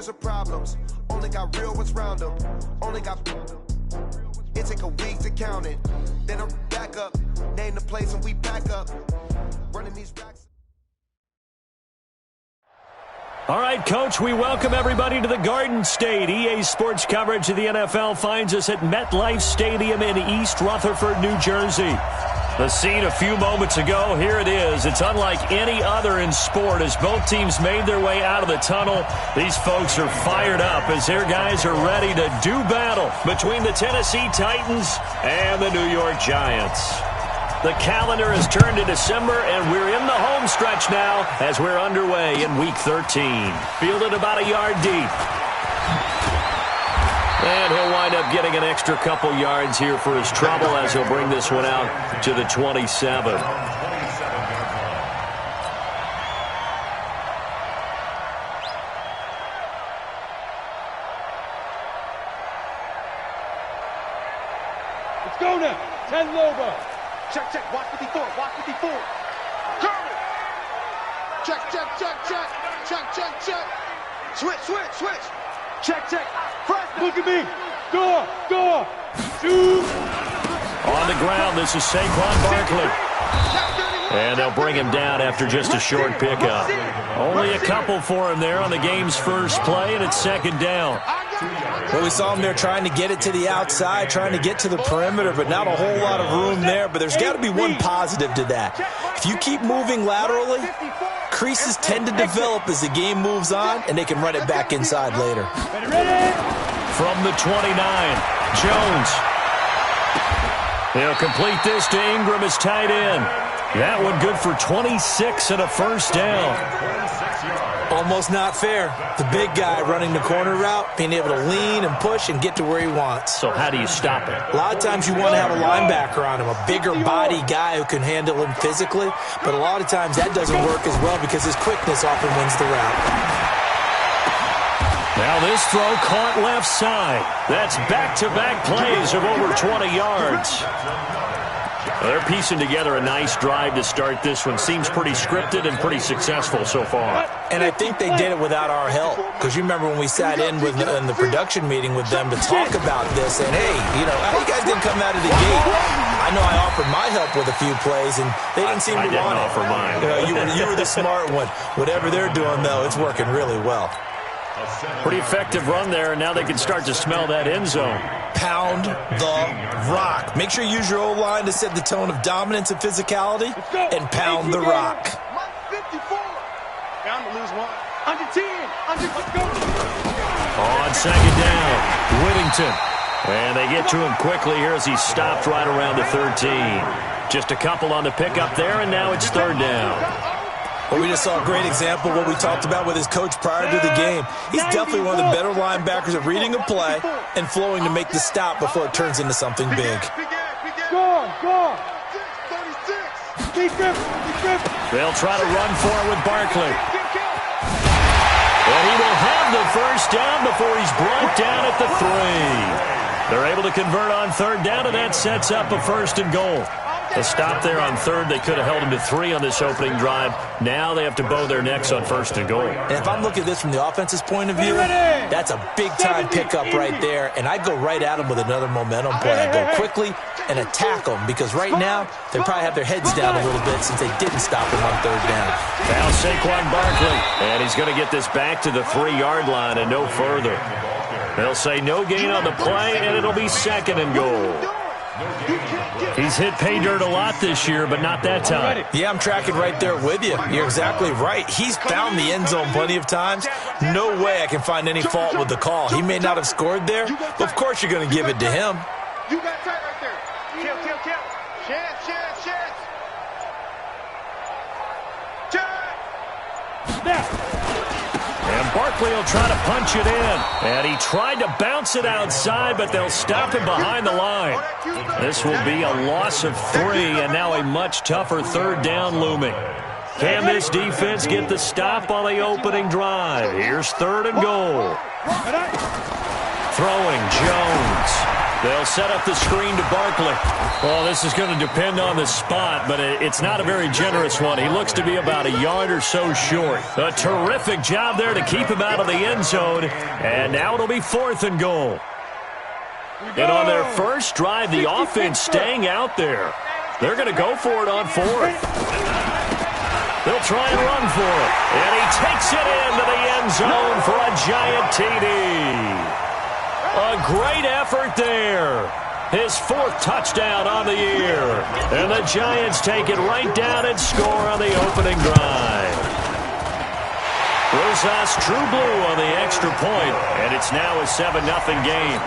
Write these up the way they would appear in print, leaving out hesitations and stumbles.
Problems, only got real ones round them. Only got it take a week to count it. Then I'm back up, name the place and we pack up. Running these racks. All right, Coach, we welcome everybody to the Garden State. EA Sports coverage of the NFL finds us at MetLife Stadium in East Rutherford, New Jersey. The scene a few moments ago, here it is. It's unlike any other in sport as both teams made their way out of the tunnel. These folks are fired up as their guys are ready to do battle between the Tennessee Titans and the New York Giants. The calendar has turned to December, and we're in the home stretch now as we're underway in Week 13. Fielded about a yard deep. And he'll wind up getting an extra couple yards here for his trouble as he'll bring this one out to the 27. It's go now. 10 Lobo. Check, check. Watch 54. Watch 54. Curry. Check, check, check, check. Check, check, check. Switch, switch, switch. Check, check. Look at me. Go. Shoot. On the ground, this is Saquon Barkley. And they'll bring him down after just a short pickup. Only a couple for him there on the game's first play, and it's second down. Well, we saw him there trying to get it to the outside, trying to get to the perimeter, but not a whole lot of room there. But there's got to be one positive to that. If you keep moving laterally, creases tend to develop as the game moves on, and they can run it back inside later. From the 29, Jones. He'll complete this to Ingram as tight end. That one good for 26 and a first down. Almost not fair. The big guy running the corner route, being able to lean and push and get to where he wants. So how do you stop it? A lot of times you want to have a linebacker on him, a bigger body guy who can handle him physically, but a lot of times that doesn't work as well because his quickness often wins the route. Now this throw caught left side. That's back-to-back plays of over 20 yards. They're piecing together a nice drive to start this one. Seems pretty scripted and pretty successful so far. And I think they did it without our help. Because you remember when we sat in the production meeting with them to talk about this, and hey, you guys didn't come out of the gate. I know I offered my help with a few plays, and they didn't seem to want it. I didn't offer mine. You were the smart one. Whatever they're doing, though, it's working really well. Pretty effective run there, and now they can start to smell that end zone. Pound the rock. Make sure you use your O-line to set the tone of dominance and physicality, and pound the rock. 54. Bound to lose one. Under 10. Let's go. On second down, Whittington. And they get to him quickly here as he stopped right around the 13. Just a couple on the pickup there, and now it's third down. Well, we just saw a great example of what we talked about with his coach prior to the game. He's definitely one of the better linebackers at reading a play and flowing to make the stop before it turns into something big. Go. 36. They'll try to run for it with Barkley. And he will have the first down before he's brought down at the 3. They're able to convert on third down, and that sets up a first and goal. A stop there on third. They could have held him to 3 on this opening drive. Now they have to bow their necks on first and goal. And if I'm looking at this from the offense's point of view, that's a big-time pickup right there, and I'd go right at him with another momentum play. I'd go quickly and attack them because right now they probably have their heads down a little bit since they didn't stop him on third down. Now Saquon Barkley, and he's going to get this back to the 3-yard line and no further. They'll say no gain on the play, and it'll be second and goal. He's hit pay dirt a lot this year, but not that time. Yeah, I'm tracking right there with you. You're exactly right. He's found the end zone plenty of times. No way I can find any fault with the call. He may not have scored there, but of course you're going to give it to him. You got tight right there. Kill. Chance. Snap. And Barkley will try to punch it in. And he tried to bounce it outside, but they'll stop him behind the line. This will be a loss of 3, and now a much tougher third down looming. Can this defense get the stop on the opening drive? Here's third and goal. Throwing Jones. They'll set up the screen to Barkley. Well, this is going to depend on the spot, but it's not a very generous one. He looks to be about a yard or so short. A terrific job there to keep him out of the end zone. And now it'll be 4th and goal. And on their first drive, the offense staying out there. They're going to go for it on 4th. They'll try and run for it. And he takes it into the end zone for a giant TD. A great effort there. His 4th touchdown on the year. And the Giants take it right down and score on the opening drive. Rosas true blue on the extra point, and it's now a 7-0 game.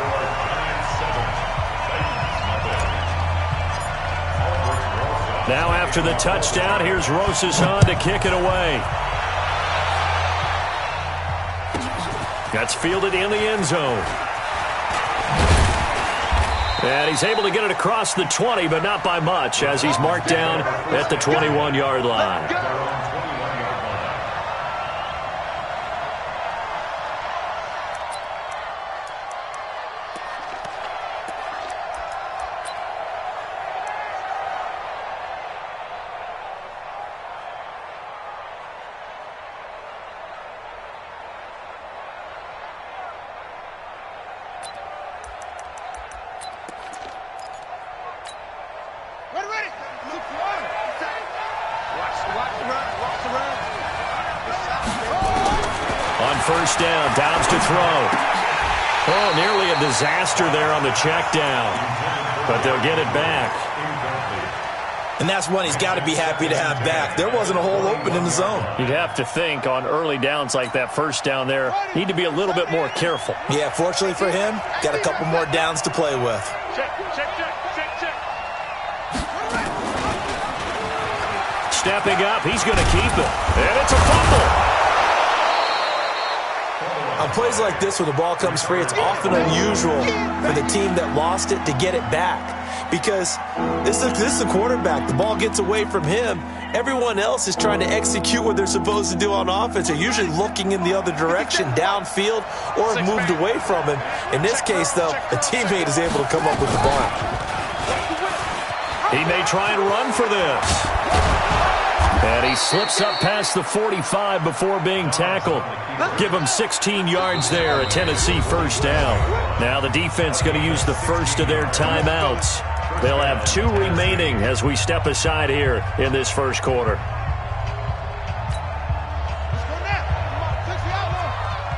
Now after the touchdown, here's Rosas on to kick it away. That's fielded in the end zone. And he's able to get it across the 20, but not by much, as he's marked down at the 21-yard line. First down, Dobbs to throw. Oh, nearly a disaster there on the check down. But they'll get it back. And that's one he's got to be happy to have back. There wasn't a hole open in the zone. You'd have to think on early downs like that first down there, need to be a little bit more careful. Yeah, fortunately for him, got a couple more downs to play with. Stepping up, he's going to keep it. And it's a fumble. On plays like this where the ball comes free, it's often unusual for the team that lost it to get it back. Because this is the quarterback. The ball gets away from him. Everyone else is trying to execute what they're supposed to do on offense. They're usually looking in the other direction, downfield, or moved away from him. In this case, though, a teammate is able to come up with the ball. He may try and run for this. And he slips up past the 45 before being tackled. Give him 16 yards there, a Tennessee first down. Now the defense going to use the first of their timeouts. They'll have 2 remaining as we step aside here in this first quarter.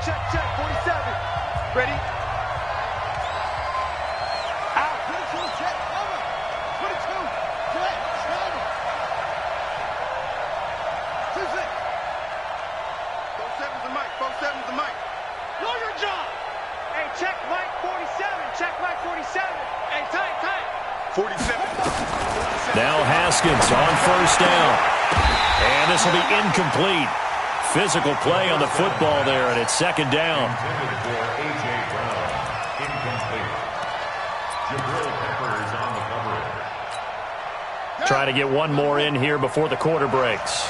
Check, 47. Ready? Out. 22, check, over. 22, check, over. 26. 47's the mic, 47's the mic. Know your job. Hey, check Mike 47, check Mike 47. Hey, tight. 47. Now Haskins on first down. And this will be incomplete. Physical play on the football there, and it's second down. Trying to get one more in here before the quarter breaks.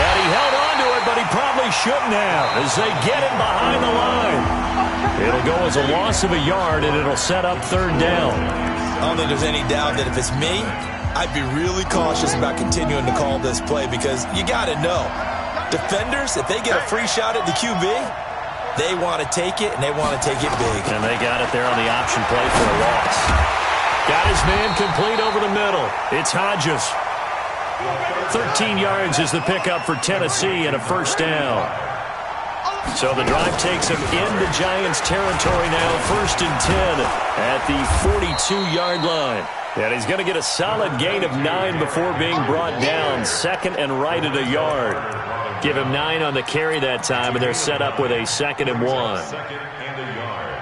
And he held on to it, but he probably shouldn't have as they get him behind the line. It'll go as a loss of a yard, and it'll set up third down. I don't think there's any doubt that if it's me, I'd be really cautious about continuing to call this play because you got to know, defenders, if they get a free shot at the QB, they want to take it, and they want to take it big. And they got it there on the option play for a loss. Got his man complete over the middle. It's Hodges. 13 yards is the pickup for Tennessee and a first down. So the drive takes him into Giants territory now, 1st and 10 at the 42-yard line. And he's going to get a solid gain of 9 before being brought down, second and right at a yard. Give him 9 on the carry that time, and they're set up with a 2nd and 1. Second and a yard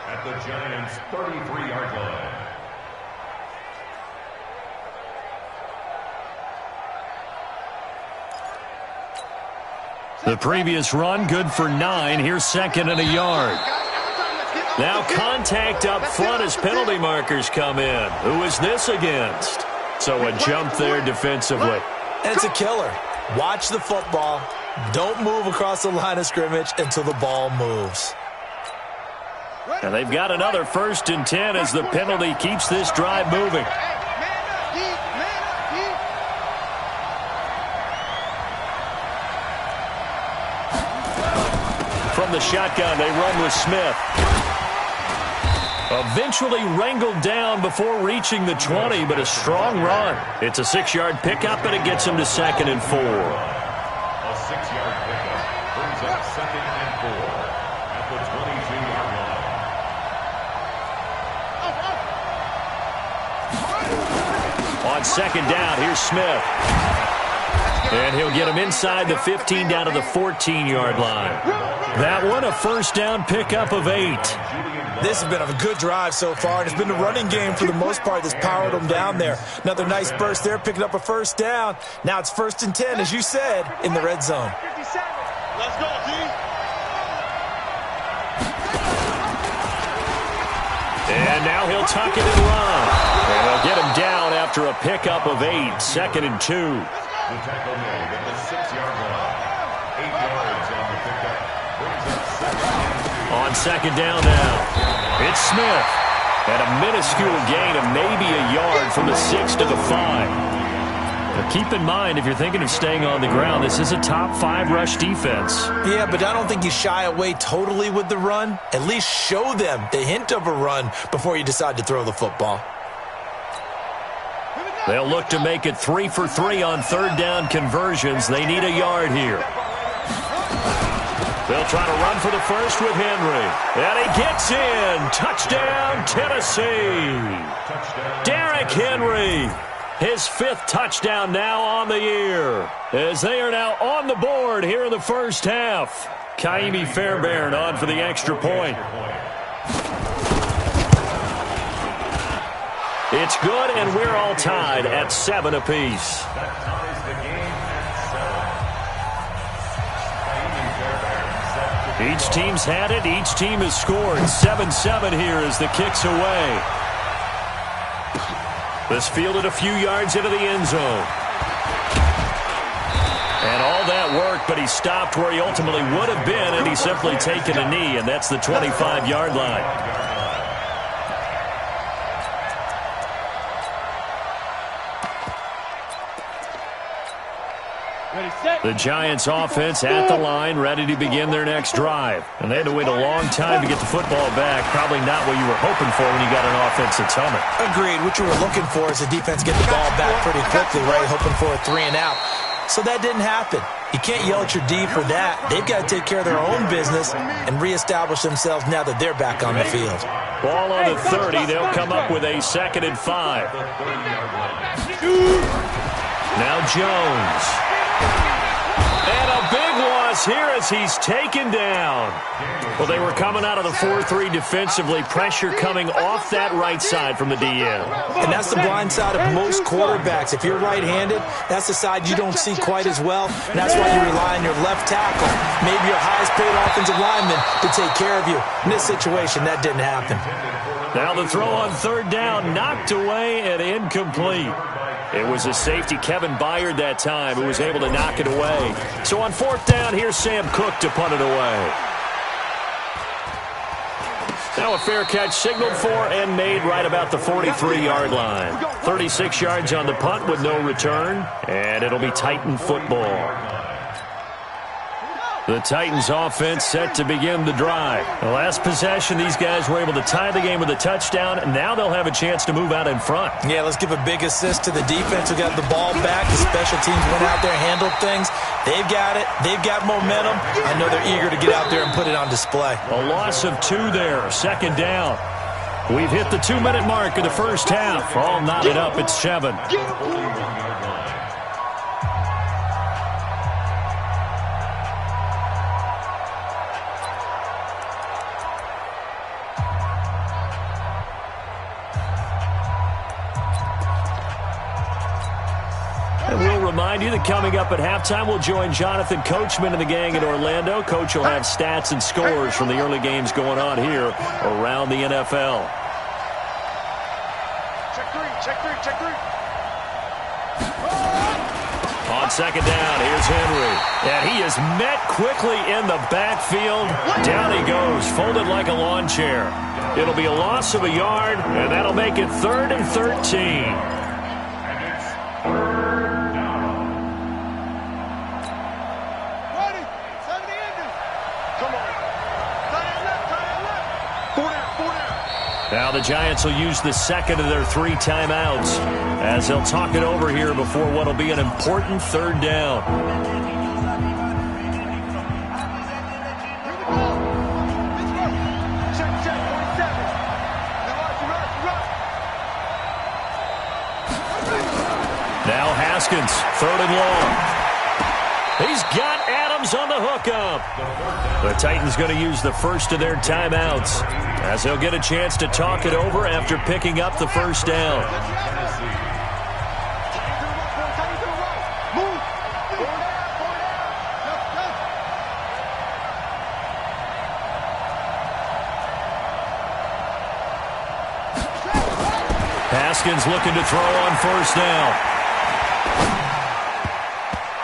at the Giants' 33-yard line. The previous run, good for 9. Here's 2nd and a yard. Now contact up front as penalty markers come in. Who is this against? So a jump there defensively. And it's a killer. Watch the football. Don't move across the line of scrimmage until the ball moves. And they've got another 1st and 10 as the penalty keeps this drive moving. From the shotgun, they run with Smith. Eventually wrangled down before reaching the 20, but a strong run. It's a 6-yard pickup, and it gets him to 2nd and 4. A 6-yard pickup brings up 2nd and 4 at the 22-yard line. On 2nd down, here's Smith. And he'll get him inside the 15 down to the 14-yard line. That one, a 1st down pickup of 8. This has been a good drive so far, and it's been the running game for the most part that's powered them down there. Another nice burst there, picking up a 1st down. Now it's 1st and 10, as you said, in the red zone. Let's go, D. And now he'll tuck it and run. And they'll get him down after a pickup of 8, 2nd and 2. The tackle made at the 6-yard line. 8 yards on the pickup. Brings up 2nd and 2. On 2nd down now, it's Smith. And a minuscule gain of maybe a yard from the 6 to the 5. But keep in mind, if you're thinking of staying on the ground, this is a top 5 rush defense. Yeah, but I don't think you shy away totally with the run. At least show them the hint of a run before you decide to throw the football. They'll look to make it 3 for 3 on 3rd down conversions. They need a yard here. They'll try to run for the first with Henry. And he gets in. Touchdown, Tennessee. Derrick Henry. His 5th touchdown now on the year. As they are now on the board here in the first half. Kaimi Fairbairn on for the extra point. It's good, and we're all tied at 7 apiece. That ties the game at 7. Each team's had it. Each team has scored. 7-7 here as the kick's away. This fielded a few yards into the end zone. And all that work, but he stopped where he ultimately would have been, and he's simply taken a knee, and that's the 25-yard line. The Giants offense at the line, ready to begin their next drive. And they had to wait a long time to get the football back. Probably not what you were hoping for when you got an offense that's humming. Agreed. What you were looking for is the defense get the ball back pretty quickly, right? Hoping for a 3 and out. So that didn't happen. You can't yell at your D for that. They've got to take care of their own business and reestablish themselves now that they're back on the field. Ball on the 30. They'll come up with a 2nd and 5. Now Jones. And a big loss here as he's taken down. Well, they were coming out of the 4-3 defensively. Pressure coming off that right side from the DN. And that's the blind side of most quarterbacks. If you're right-handed, that's the side you don't see quite as well. And that's why you rely on your left tackle, maybe your highest-paid offensive lineman, to take care of you. In this situation, that didn't happen. Now the throw on 3rd down, knocked away and incomplete. It was a safety, Kevin Byard, that time, who was able to knock it away. So on 4th down, here's Sam Cook to punt it away. Now a fair catch signaled for and made right about the 43-yard line. 36 yards on the punt with no return, and it'll be Titan football. The Titans offense set to begin the drive. The last possession, these guys were able to tie the game with a touchdown, and now they'll have a chance to move out in front. Yeah, let's give a big assist to the defense who got the ball back. The special teams went out there and handled things. They've got it. They've got momentum. I know they're eager to get out there and put it on display. A loss of 2 there, 2nd down. We've hit the 2-minute mark of the first half. All knotted up at 7. And we'll remind you that coming up at halftime, we'll join Jonathan Coachman and the gang in Orlando. Coach will have stats and scores from the early games going on here around the NFL. Check 3, check 3, check 3. On on second down. Here's Henry. And he is met quickly in the backfield. Down he goes, folded like a lawn chair. It'll be a loss of a yard, and that'll make it 3rd and 13. Now the Giants will use the second of their 3 timeouts as they'll talk it over here before what will be an important 3rd down. Now Haskins, 3rd and long. He's got Adams on the hookup. The Titans going to use the first of their timeouts as they'll get a chance to talk it over after picking up the first down. Haskins looking to throw on first down.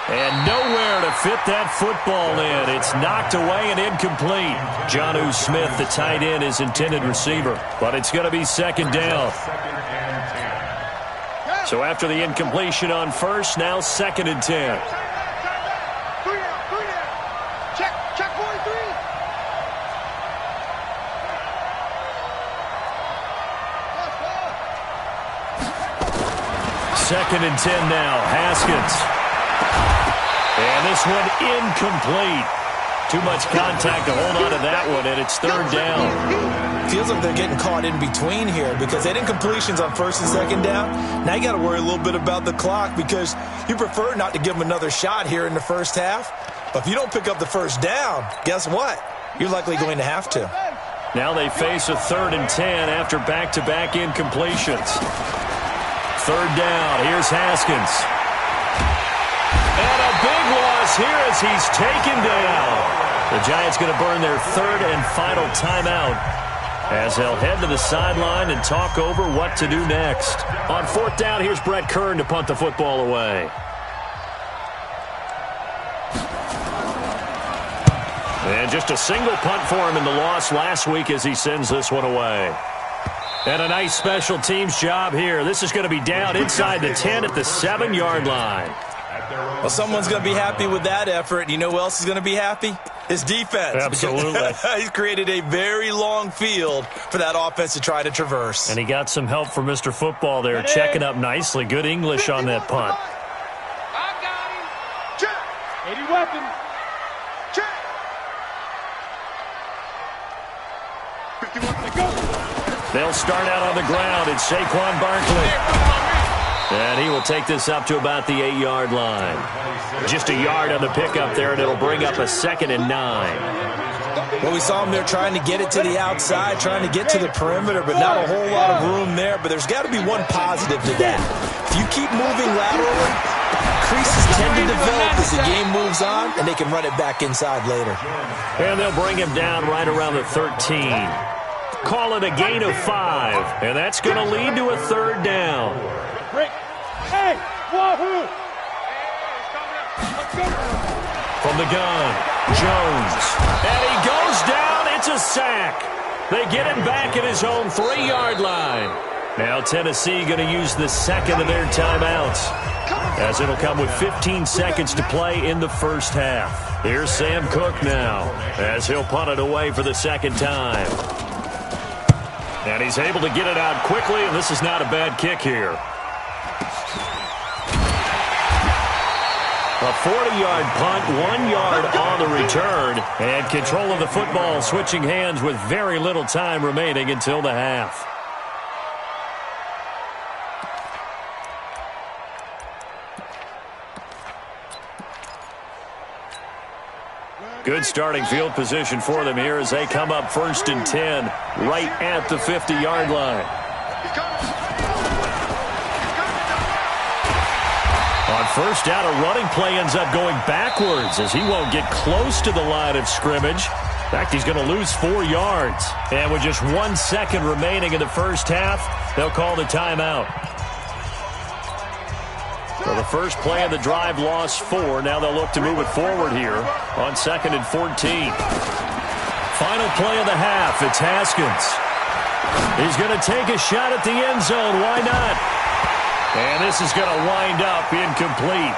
And nowhere to fit that football in. It's knocked away and incomplete. Jonnu Smith, the tight end, is intended receiver. But it's going to be second down. So after the incompletion on first, now 2nd and 10. Check 43. 2nd and 10 now. Haskins. And this one incomplete. Too much contact to hold on to that one, and it's 3rd down. Feels like they're getting caught in between here because they had incompletions on 1st and 2nd down. Now you got to worry a little bit about the clock because you prefer not to give them another shot here in the first half. But if you don't pick up the first down, guess what? You're likely going to have to. Now they face a 3rd and 10 after back-to-back incompletions. 3rd down. Here's Haskins. And a big loss here as he's taken down. The Giants going to burn their 3rd and final timeout as they'll head to the sideline and talk over what to do next. On 4th down, here's Brett Kern to punt the football away. And just a single punt for him in the loss last week as he sends this one away. And a nice special teams job here. This is going to be down inside the 10 at the 7-yard line. Well, someone's going to be happy with that effort. You know who else is going to be happy? His defense. Absolutely. He's created a very long field for that offense to try to traverse. And he got some help from Mr. Football there, checking up nicely. Good English on that punt. I got him. Check. 80 weapons. Check. They'll start out on the ground. It's Saquon Barkley. And he will take this up to about the 8-yard line. Just a yard on the pickup there, and it'll bring up a 2nd and 9. Well, we saw him there trying to get it to the outside, trying to get to the perimeter, but not a whole lot of room there. But there's got to be one positive to that. If you keep moving laterally, creases tend to develop as the game moves on, and they can run it back inside later. And they'll bring him down right around the 13. Call it a gain of 5, and that's going to lead to a 3rd down. Hey, wahoo! From the gun, Jones. And he goes down. It's a sack. They get him back at his own 3-yard line. Now Tennessee going to use the 2nd of their timeouts as it'll come with 15 seconds to play in the first half. Here's Sam Cook now as he'll punt it away for the 2nd time. And he's able to get it out quickly, and this is not a bad kick here. A 40-yard punt, 1 yard on the return, and control of the football switching hands with very little time remaining until the half. Good starting field position for them here as they come up 1st and 10, right at the 50-yard line. On first down, a running play ends up going backwards as he won't get close to the line of scrimmage. In fact, he's going to lose 4 yards. And with just 1 second remaining in the first half, they'll call the timeout. So the first play of the drive lost 4. Now they'll look to move it forward here on 2nd and 14. Final play of the half. It's Haskins. He's going to take a shot at the end zone. Why not? And this is going to wind up incomplete.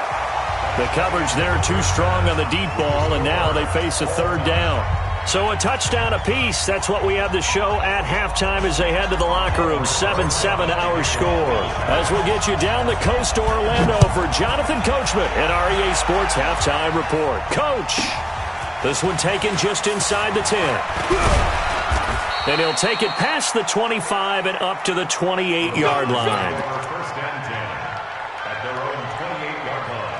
The coverage there too strong on the deep ball, and now they face a 3rd down. So a touchdown apiece. That's what we have to show at halftime as they head to the locker room. 7-7 our score. As we'll get you down the coast to Orlando for Jonathan Coachman at our EA Sports Halftime Report. Coach, this one taken just inside the 10. And he'll take it past the 25 and up to the 28-yard line. First and 10 at their own 28-yard line.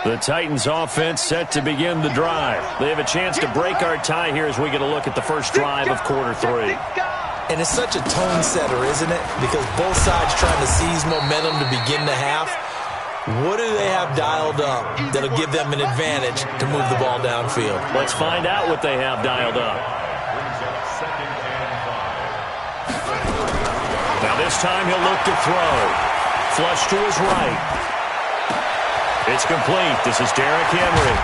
The Titans offense set to begin the drive. They have a chance to break our tie here as we get a look at the first drive of quarter 3. And it's such a tone setter, isn't it? Because both sides trying to seize momentum to begin the half. What do they have dialed up that'll give them an advantage to move the ball downfield? Let's find out what they have dialed up. Now this time he'll look to throw. Flush to his right. It's complete. This is Derrick Henry.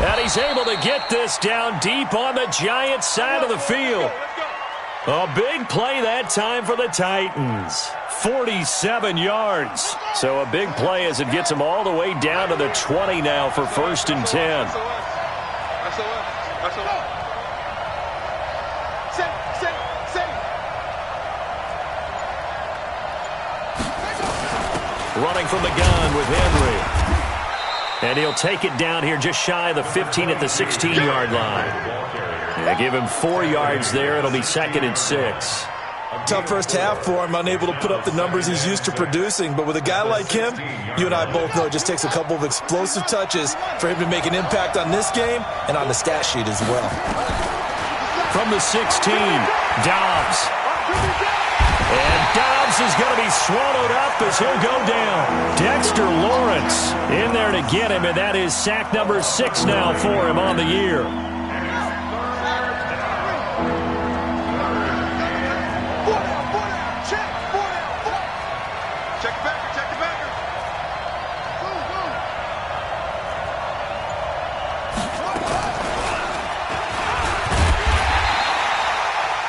And he's able to get this down deep on the Giants side of the field. A big play that time for the Titans. 47 yards. So a big play as it gets them all the way down to the 20 now for 1st and 10. Running from the gun with Henry. And he'll take it down here just shy of the 15 at the 16-yard line. They give him 4 yards there. It'll be 2nd and 6. Tough first half for him, unable to put up the numbers he's used to producing. But with a guy like him, you and I both know it just takes a couple of explosive touches for him to make an impact on this game and on the stat sheet as well. From the 16, Dobbs. And Dobbs is going to be swallowed up as he'll go down. Dexter Lawrence in there to get him, and that is sack number 6 now for him on the year.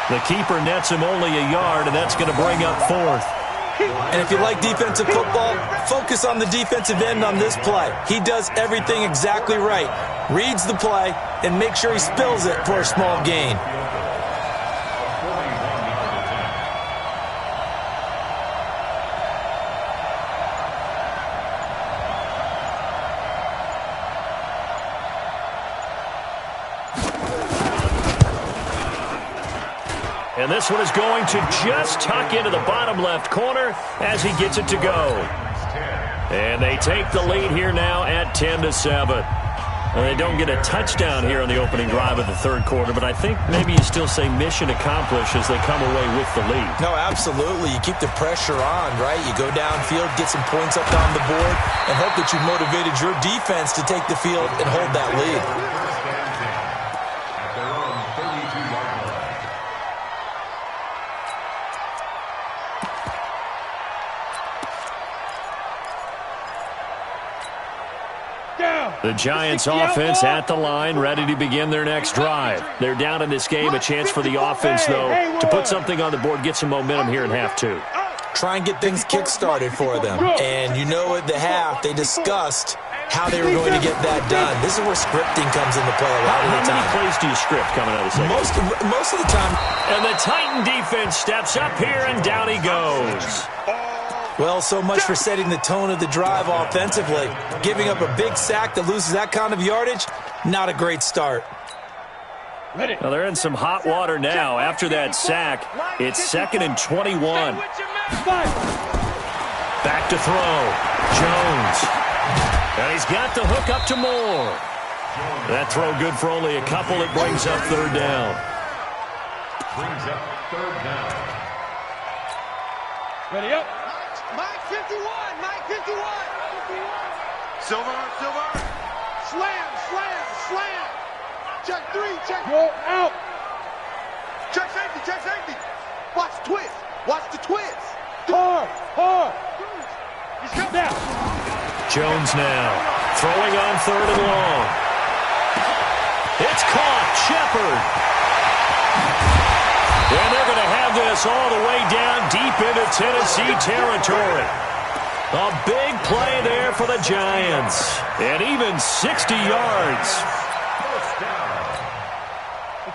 The keeper nets him only a yard, and that's going to bring up 4th. And if you like defensive football, focus on the defensive end on this play. He does everything exactly right. Reads the play and makes sure he spills it for a small gain. And this one is going to just tuck into the bottom left corner as he gets it to go. And they take the lead here now at 10-7. And they don't get a touchdown here on the opening drive of the 3rd quarter, but I think maybe you still say mission accomplished as they come away with the lead. No, absolutely. You keep the pressure on, right? You go downfield, get some points up on the board, and hope that you've motivated your defense to take the field and hold that lead. The Giants offense at the line, ready to begin their next drive. They're down in this game. A chance for the offense, though, to put something on the board, get some momentum here in half 2. Try and get things kick-started for them. And you know at the half, they discussed how they were going to get that done. This is where scripting comes into play a lot of the time. How many plays do you script coming out of the second? Most of the time. And the Titan defense steps up here, and down he goes. Well, so much for setting the tone of the drive offensively. Giving up a big sack that loses that kind of yardage, not a great start. Well, they're in some hot water now. After that sack, it's 2nd and 21. Back to throw. Jones. And he's got the hook up to Moore. That throw good for only a couple. It brings up third down. Brings up third down. Ready up. Mike 51. Mike 51. Silver. Slam. Check 3. Go out. Check safety. Watch the twist. Hard. He's coming down. Jones now throwing on third and long. It's caught. Shepard. And they're going to have this all the way down deep into Tennessee territory. A big play there for the Giants. And even 60 yards.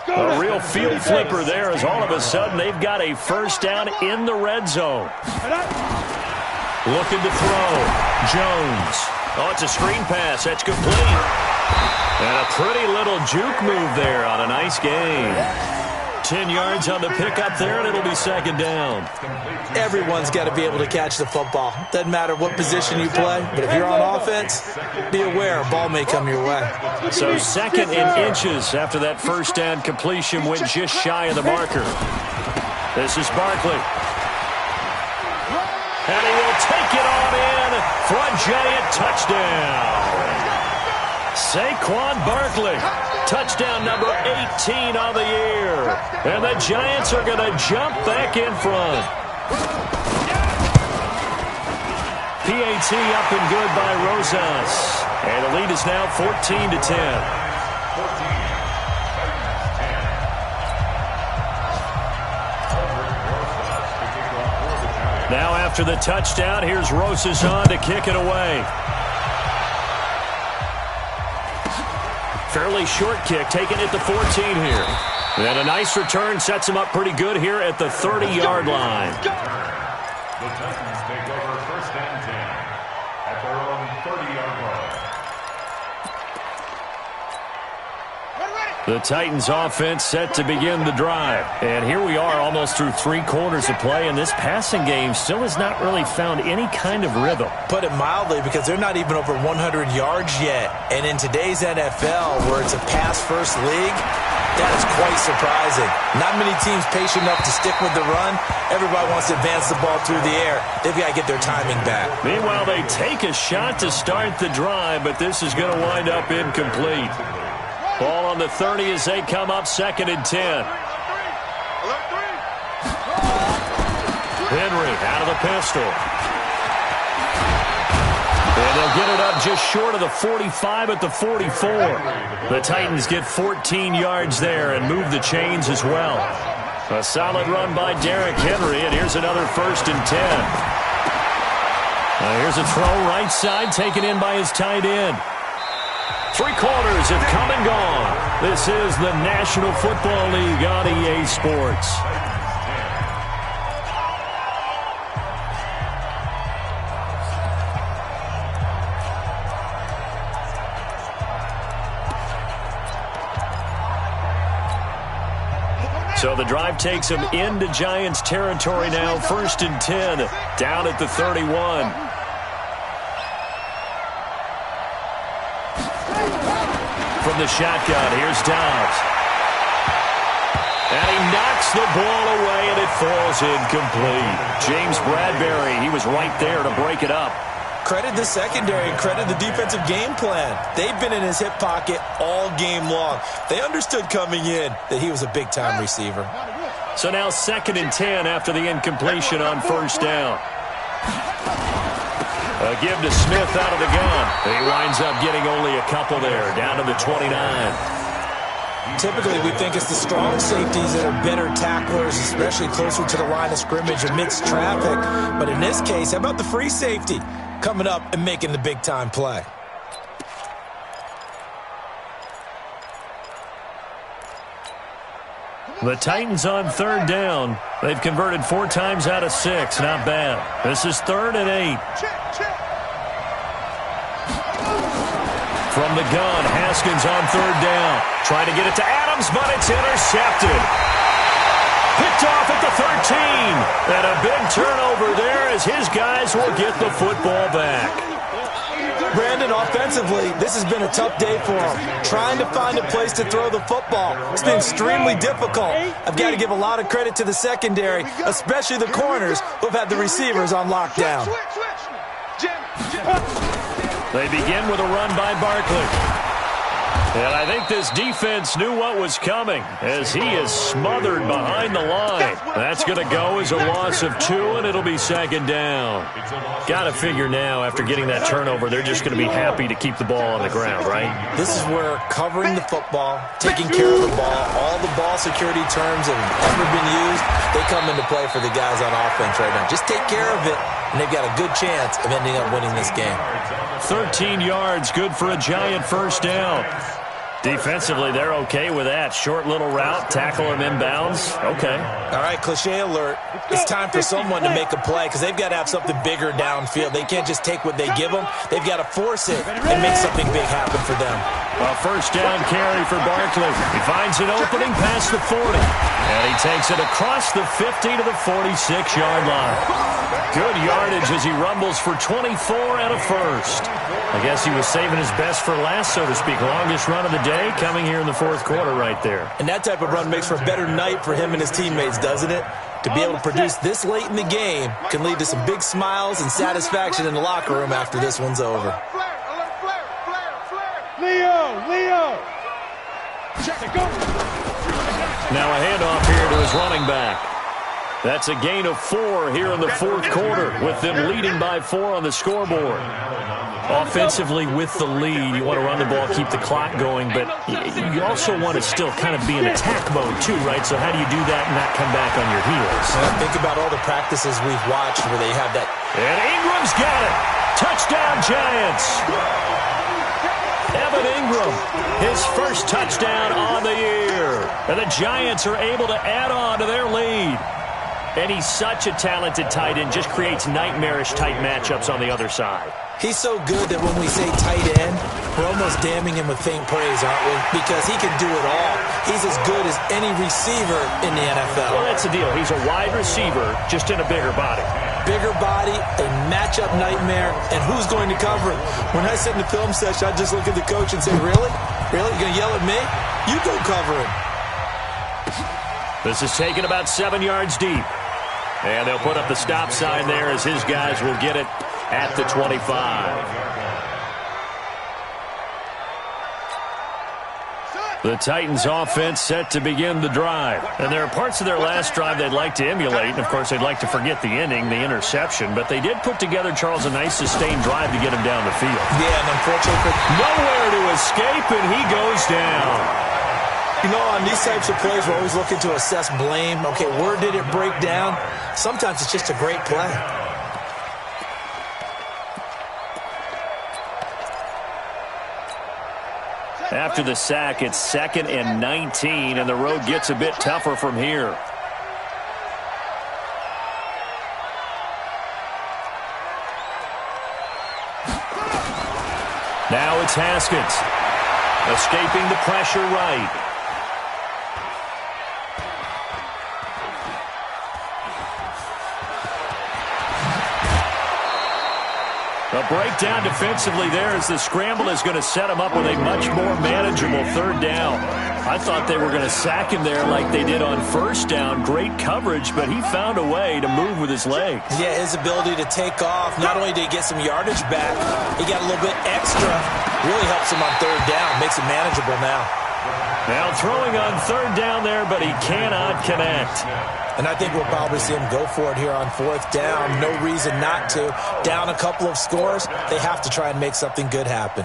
A real field flipper there as all of a sudden they've got a first down in the red zone. Looking to throw. Jones. Oh, it's a screen pass. That's complete. And a pretty little juke move there on a nice game. 10 yards on the pickup there, and it'll be second down. Everyone's got to be able to catch the football. Doesn't matter what position you play, but if you're on offense, be aware a ball may come your way. So second in inches after that first down completion went just shy of the marker. This is Barkley. And he will take it on in for a Giant touchdown. Saquon Barkley, touchdown number 18 on the year. And the Giants are going to jump back in front. PAT up and good by Rosas. And the lead is now 14-10. Now after the touchdown, here's Rosas on to kick it away. Fairly short kick, taken at the 14 here. And a nice return sets him up pretty good here at the 30-yard line. The Titans take over first and 10 at their own 30-yard line. The Titans offense set to begin the drive. And here we are almost through 3 quarters of play, and this passing game still has not really found any kind of rhythm. Put it mildly, because they're not even over 100 yards yet. And in today's NFL, where it's a pass-first league, that is quite surprising. Not many teams patient enough to stick with the run. Everybody wants to advance the ball through the air. They've got to get their timing back. Meanwhile, they take a shot to start the drive, but this is going to wind up incomplete. Ball on the 30 as they come up second and 10. Henry out of the pistol. And they'll get it up just short of the 45 at the 44. The Titans get 14 yards there and move the chains as well. A solid run by Derrick Henry, and here's another first and 10. Here's a throw right side taken in by his tight end. 3 quarters have come and gone. This is the National Football League on EA Sports. So the drive takes them into Giants territory now. First and 10, down at the 31. From the shotgun, here's Dobbs. And he knocks the ball away, and it falls incomplete. James Bradbury, he was right there to break it up. Credit the secondary, credit the defensive game plan. They've been in his hip pocket all game long. They understood coming in that he was a big-time receiver. So now second and 10 after the incompletion on first down. A give to Smith out of the gun. He winds up getting only a couple there, down to the 29. Typically, we think it's the strong safeties that are better tacklers, especially closer to the line of scrimmage amidst traffic. But in this case, how about the free safety coming up and making the big-time play? The Titans on third down. They've converted 4 times out of 6. Not bad. This is 3rd and 8. From the gun, Haskins on 3rd down. Trying to get it to Adams, but it's intercepted. Picked off at the 13. And a big turnover there as his guys will get the football back. Brandon, offensively, this has been a tough day for him. Trying to find a place to throw the football. It's been extremely difficult. I've got to give a lot of credit to the secondary, especially the corners who have had the receivers on lockdown. They begin with a run by Barkley. And I think this defense knew what was coming as he is smothered behind the line. That's going to go as a loss of 2, and it'll be second down. Got to figure now, after getting that turnover, they're just going to be happy to keep the ball on the ground, right? This is where covering the football, taking care of the ball, all the ball security terms that have ever been used, they come into play for the guys on offense right now. Just take care of it, and they've got a good chance of ending up winning this game. 13 yards, good for a Giant first down. Defensively, they're okay with that. Short little route, tackle him inbounds. Okay. All right, cliche alert. It's time for someone to make a play because they've got to have something bigger downfield. They can't just take what they give them. They've got to force it and make something big happen for them. A first down carry for Barkley. He finds an opening past the 40. And he takes it across the 50 to the 46-yard line. Good yardage as he rumbles for 24 and a first. I guess he was saving his best for last, so to speak. Longest run of the day coming here in the fourth quarter right there. And that type of run makes for a better night for him and his teammates, doesn't it? To be able to produce this late in the game can lead to some big smiles and satisfaction in the locker room after this one's over. Leo! Check it, go! Now a handoff here to his running back. That's a gain of 4 here in the fourth quarter with them leading by 4 on the scoreboard. Offensively with the lead, you want to run the ball, keep the clock going, but you also want to still kind of be in attack mode too, right? So how do you do that and not come back on your heels? Think about all the practices we've watched where they have that. And Ingram's got it. Touchdown, Giants. Evan Ingram, his first touchdown on the year. And the Giants are able to add on to their lead. And he's such a talented tight end, just creates nightmarish-type matchups on the other side. He's so good that when we say tight end, we're almost damning him with faint praise, aren't we? Because he can do it all. He's as good as any receiver in the NFL. Well, that's the deal. He's a wide receiver, just in a bigger body. Bigger body, a matchup nightmare, and who's going to cover him? When I sit in the film session, I just look at the coach and say, really? Really? You going to yell at me? You go cover him. This is taken about 7 yards deep. And they'll put up the stop sign there as his guys will get it at the 25. The Titans offense set to begin the drive. And there are parts of their last drive they'd like to emulate. And, of course, they'd like to forget the ending, the interception. But they did put together, Charles, a nice sustained drive to get him down the field. Yeah, and unfortunately, nowhere to escape, and he goes down. You know, on these types of plays, we're always looking to assess blame. Okay, where did it break down? Sometimes it's just a great play. After the sack, it's 2nd and 19, and the road gets a bit tougher from here. Now it's Haskins. Escaping the pressure right. A breakdown defensively there as the scramble is going to set him up with a much more manageable third down. I thought they were going to sack him there like they did on first down. Great coverage, but he found a way to move with his legs. Yeah, his ability to take off, not only did he get some yardage back, he got a little bit extra. Really helps him on third down, makes it manageable now. Now throwing on third down there, but he cannot connect. And I think we'll probably see him go for it here on fourth down. No reason not to. Down a couple of scores, they have to try and make something good happen.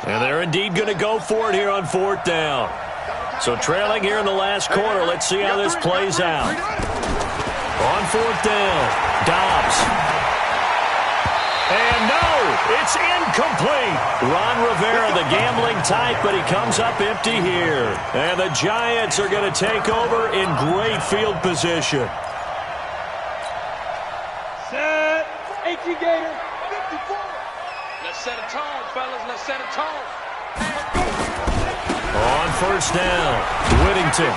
And they're indeed going to go for it here on fourth down. So trailing here in the last quarter, let's see how this plays out. On fourth down, Dobbs. And no, it's incomplete. Ron Rivera, the gambling type, but he comes up empty here. And the Giants are going to take over in great field position. Set. 18 Gator. 54. Let's set a tone, fellas. Let's set a tone. On first down. Whittington.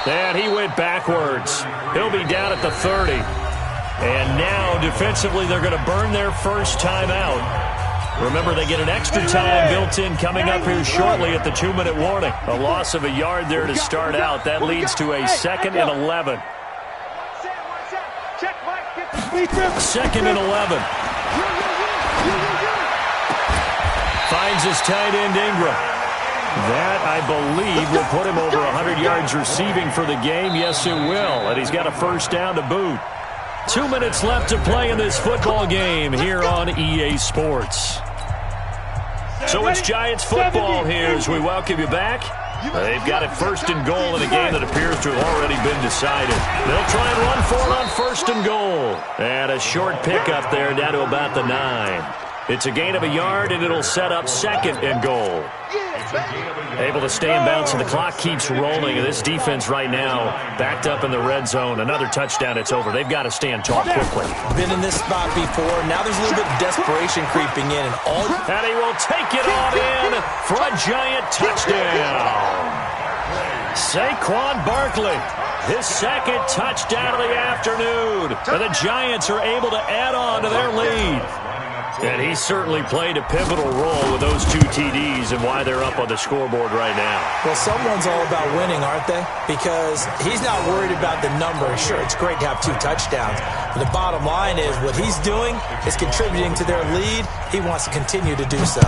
And he went backwards. He'll be down at the 30. And now, defensively, they're going to burn their first time out. Remember, they get an extra time built in coming up here shortly at the 2-minute warning. A loss of a yard there to start out. That leads to a 2nd and 11. 2nd and 11. Finds his tight end, Ingram. That, I believe, will put him over 100 yards receiving for the game. Yes, it will. And he's got a first down to boot. 2 minutes left to play in this football game here on EA Sports. So it's Giants football here as we welcome you back. They've got it 1st and goal in a game that appears to have already been decided. They'll try and run for it on 1st and goal. And a short pickup there down to about the 9. It's a gain of a yard, and it'll set up 2nd and goal. Able to stay in bounds, and the clock keeps rolling. And this defense right now backed up in the red zone. Another touchdown, it's over. They've got to stand tall quickly. Been in this spot before. Now there's a little bit of desperation creeping in. And he will take it on in for a Giant touchdown. Saquon Barkley, his 2nd touchdown of the afternoon. And the Giants are able to add on to their lead. And he certainly played a pivotal role with those 2 TDs and why they're up on the scoreboard right now. Well, someone's all about winning, aren't they? Because he's not worried about the number. Sure, it's great to have 2 touchdowns. But the bottom line is what he's doing is contributing to their lead. He wants to continue to do so.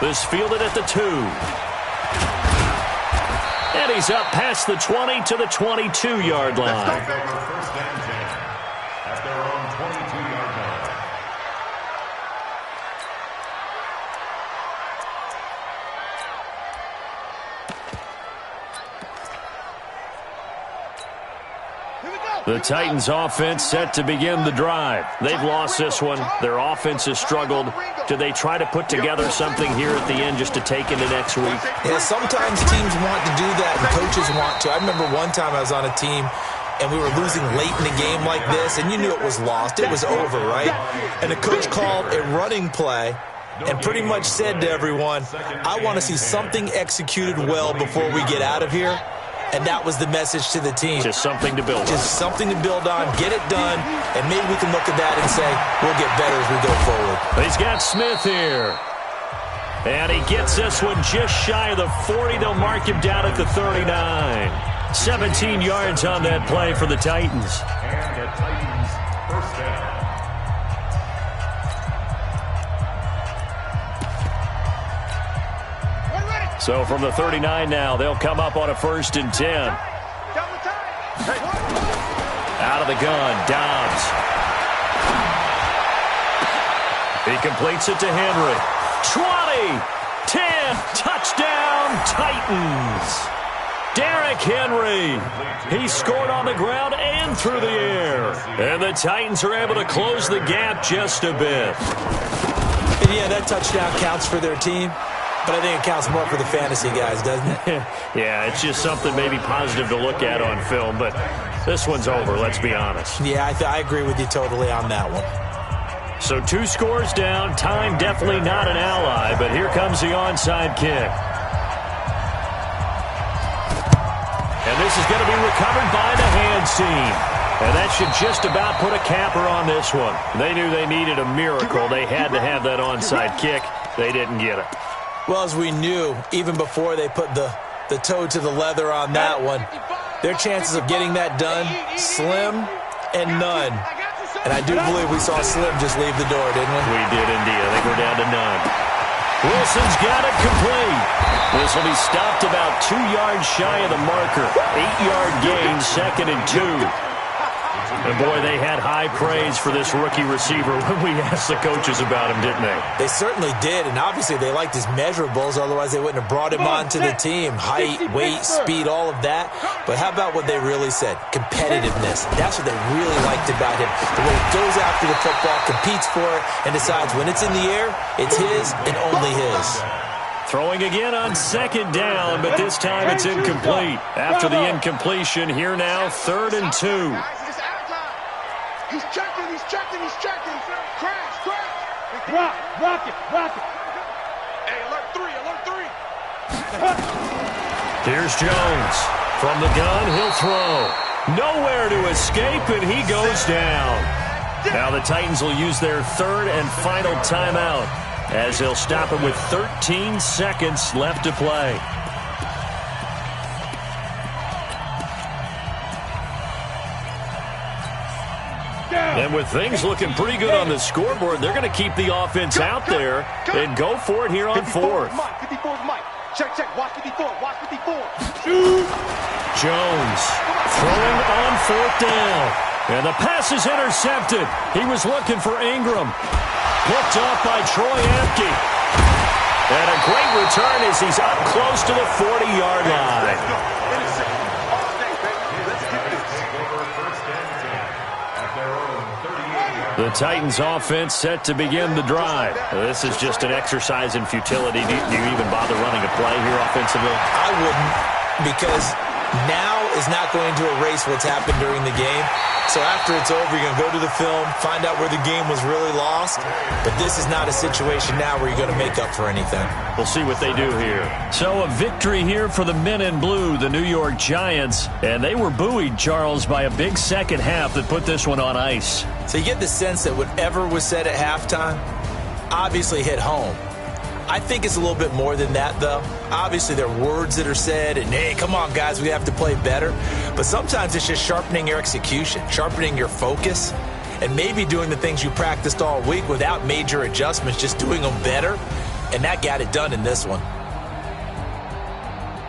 This fielded at the 2. And he's up past the 20 to the 22-yard line. At their own 22-yard line. The Titans offense set to begin the drive. They've lost this one. Their offense has struggled. Do they try to put together something here at the end just to take into next week? Yeah, sometimes teams want to do that and coaches want to. I remember one time I was on a team and we were losing late in a game like this, and you knew it was lost. It was over, right? And the coach called a running play and pretty much said to everyone, I want to see something executed well before we get out of here. And that was the message to the team. Just something to build on. Just something to build on, get it done, and maybe we can look at that and say, we'll get better as we go forward. He's got Smith here. And he gets this one just shy of the 40. They'll mark him down at the 39. 17 yards on that play for the Titans. And the Titans first down. So from the 39 now, they'll come up on a 1st and 10. Out of the gun, Dobbs. He completes it to Henry. 20, 10, touchdown, Titans. Derrick Henry. He scored on the ground and through the air. And the Titans are able to close the gap just a bit. And yeah, that touchdown counts for their team. But I think it counts more for the fantasy guys, doesn't it? Yeah, it's just something maybe positive to look at on film, but this one's over, let's be honest. Yeah, I agree with you totally on that one. So 2 scores down, time definitely not an ally, but here comes the onside kick. And this is going to be recovered by the hands team. And that should just about put a capper on this one. They knew they needed a miracle. They had to have that onside kick. They didn't get it. Well, as we knew, even before they put the toe to the leather on that one, their chances of getting that done, slim and none. And I do believe we saw Slim just leave the door, didn't we? We did indeed. I think we're down to none. Wilson's got it complete. This will be stopped about 2 yards shy of the marker. 8-yard gain, 2nd and 2. And, boy, they had high praise for this rookie receiver when we asked the coaches about him, didn't they? They certainly did, and obviously they liked his measurables. Otherwise, they wouldn't have brought him onto the team. Height, weight, speed, all of that. But how about what they really said? Competitiveness. That's what they really liked about him. The way he goes after the football, competes for it, and decides when it's in the air, it's his and only his. Throwing again on 2nd down, but this time it's incomplete. After the incompletion, here now, 3rd and 2. He's checking. Crash. Rock it. Hey, alert three. Here's Jones. From the gun, he'll throw. Nowhere to escape, and he goes down. Now the Titans will use their third and final timeout as they'll stop it with 13 seconds left to play. And with things looking pretty good on the scoreboard, they're going to keep the offense out there and go for it here on fourth. 54's Mike. Check. Watch 54. Jones throwing on fourth down. And the pass is intercepted. He was looking for Ingram. Picked up by Troy Apke. And a great return as he's up close to the 40-yard line. The Titans offense set to begin the drive. This is just an exercise in futility. Do you even bother running a play here offensively? I wouldn't, because now is not going to erase what's happened during the game. So after it's over, you're going to go to the film, find out where the game was really lost. But this is not a situation now where you're going to make up for anything. We'll see what they do here. So a victory here for the men in blue, the New York Giants. And they were buoyed, Charles, by a big second half that put this one on ice. So you get the sense that whatever was said at halftime obviously hit home. I think it's a little bit more than that, though. Obviously, there are words that are said, and, hey, come on, guys, we have to play better. But sometimes it's just sharpening your execution, sharpening your focus, and maybe doing the things you practiced all week without major adjustments, just doing them better. And that got it done in this one.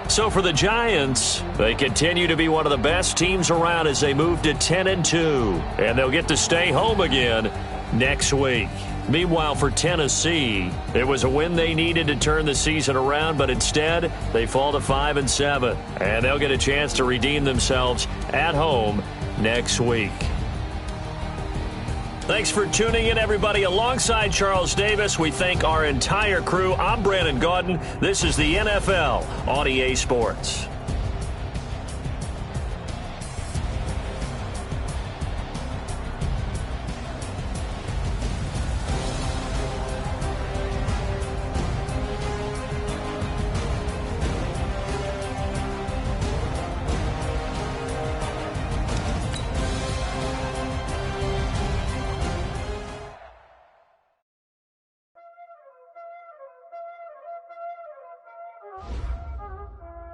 So for the Giants, they continue to be one of the best teams around as they move to 10-2. And they'll get to stay home again next week. Meanwhile, for Tennessee, it was a win they needed to turn the season around, but instead, they fall to 5-7. And they'll get a chance to redeem themselves at home next week. Thanks for tuning in, everybody. Alongside Charles Davis, we thank our entire crew. I'm Brandon Gaudin. This is the NFL on EA Sports.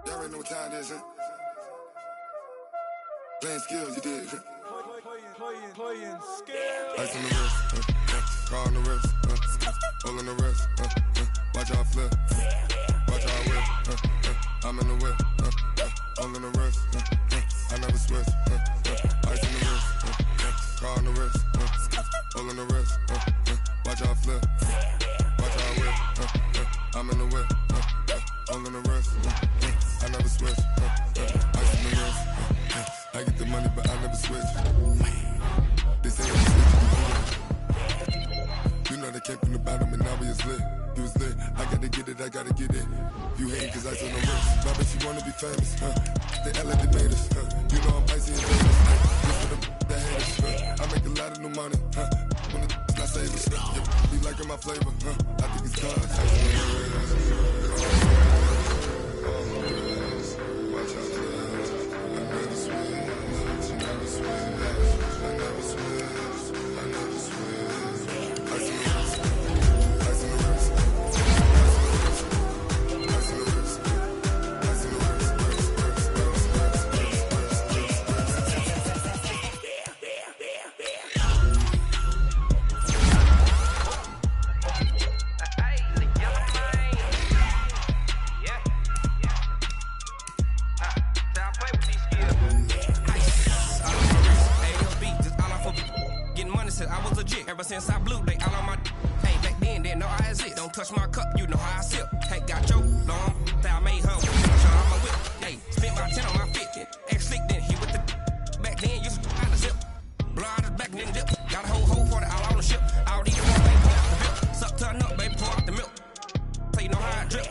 Y'all already know what time it is, huh? Playing skills, you did. Playing skills. Ice on the wrist, car on the wrist, hole on the wrist, watch how I flip, watch how I whip, I'm in the whip, hole in the wrist, I never switch, ice on the wrist, car on the wrist, hole in the wrist, watch how I flip, watch how I whip, I'm in the whip, hole in the wrist, I never switch, ice on the wrist, I get the money but I never switch. They say I'm switching. You know they came from the bottom and now we is lit. You was lit, I gotta get it, I gotta get it. You hate cause ice on the wrist. My bitch, you wanna be famous, They act like they made us, You know I'm icy and famous, This for the haters, I make a lot of new money, When it's not savers, Be liking my flavor, I think it's cause ice on the wrist. Watch out, I never switch, never switch, I never switch, I never switch. Ice on the wrist, ice on the wrist, ice on the wrist, ice on the I was legit. Ever since I blew, they all on my. Hey, back then, didn't know I exist. Don't touch my cup, you know how I sip. Hey, got your long, that I made her. Shout out my whip. Hey, spent my 10 on my 50. Ex-slick, then he with the. Back then, used to out the zip. Blow out the back, then dip. Got a whole 40 all on the ship. All these four, baby, pull out the bip. Suck, turn up, baby, pour out the milk. So you know how I drip.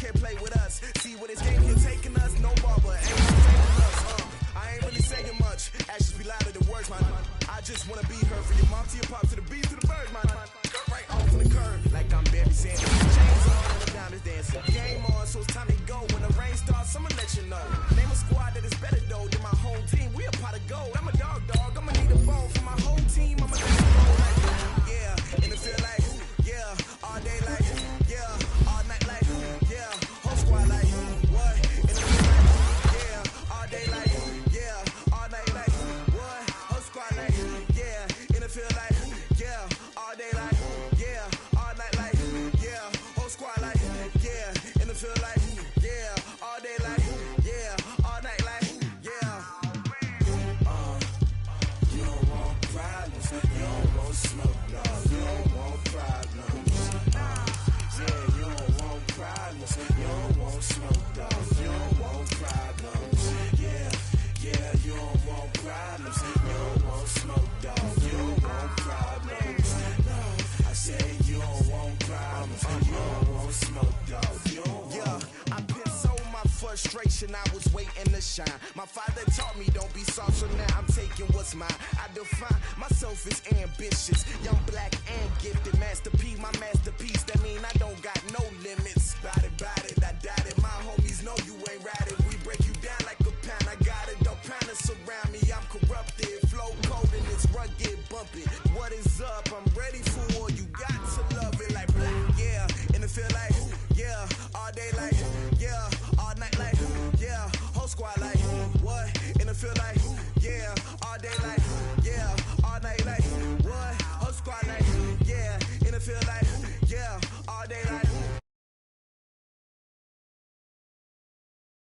can't play with us. See where this game here taking us, no barber, ain't taking us. I ain't really saying much. Actions be louder than words, man. I just wanna be heard from your mom to your pop to the beat to the birds, man. Cut right off on the curb, like I'm Barry Sanders. Chains on and the diamonds dancing. Game on, so it's time to go. When the rain starts, I'ma let you know. Name a squad that is better though than my home team. We a pot of gold. I'm a dog. I'ma need a bone for my whole team. I'ma let it go like, yeah. And it feel like, yeah. All day like, yeah. All night like, yeah. Whole squad like, what? And it feel like, yeah. All day like, yeah. All night like, what? Whole squad like, yeah. And it feel like, yeah. All day like, yeah. All night like, yeah. Whole squad like, yeah. And it feel like, yeah. All day like, yeah. All night like, yeah. You don't want problems. You don't want smoke, dog. You don't want problems. Yeah, you don't want problems. You don't want smoke, dog. You don't want problems. Yeah, you don't want problems. You don't want smoke, dog. You don't want problems. No, I said you don't want problems. You don't want smoke, dog. You don't want. Yeah, I've been so my frustration. I was waiting to shine. My father taught me don't be soft, so now I'm taking what's mine. I define myself as ambitious, young, black, and gifted. Master P, my masterpiece. That mean I don't got no limits. Bout it, I doubt it.